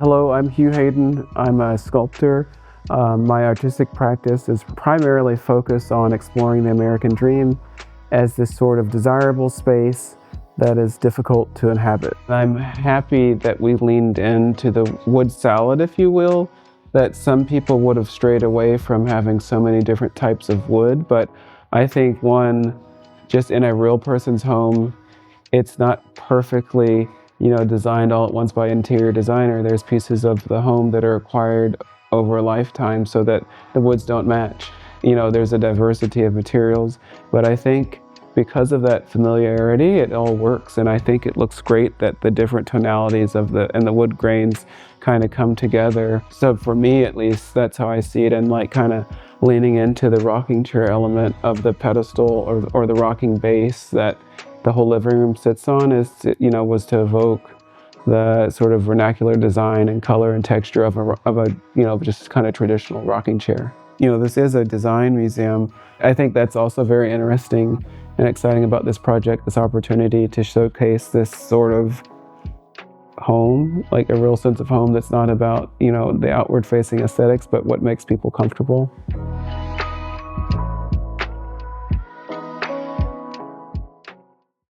Hello, I'm Hugh Hayden. I'm a sculptor. My artistic practice is primarily focused on exploring the American dream as this sort of desirable space that is difficult to inhabit. I'm happy that we leaned into the wood salad, if you will, that some people would have strayed away from having so many different types of wood, but I think just in a real person's home, it's not perfectly designed all at once by interior designer. There's pieces of the home that are acquired over a lifetime so that the woods don't match. There's a diversity of materials, but I think because of that familiarity, it all works, and I think it looks great that the different tonalities of the wood grains kind of come together. So for me, at least, that's how I see it, and kind of leaning into the rocking chair element of the pedestal or the rocking base that the whole living room sits on was to evoke the sort of vernacular design and color and texture of a just kind of traditional rocking chair. This is a design museum. I think that's also very interesting and exciting about this project, this opportunity to showcase this sort of home, like a real sense of home that's not about, the outward facing aesthetics, but what makes people comfortable.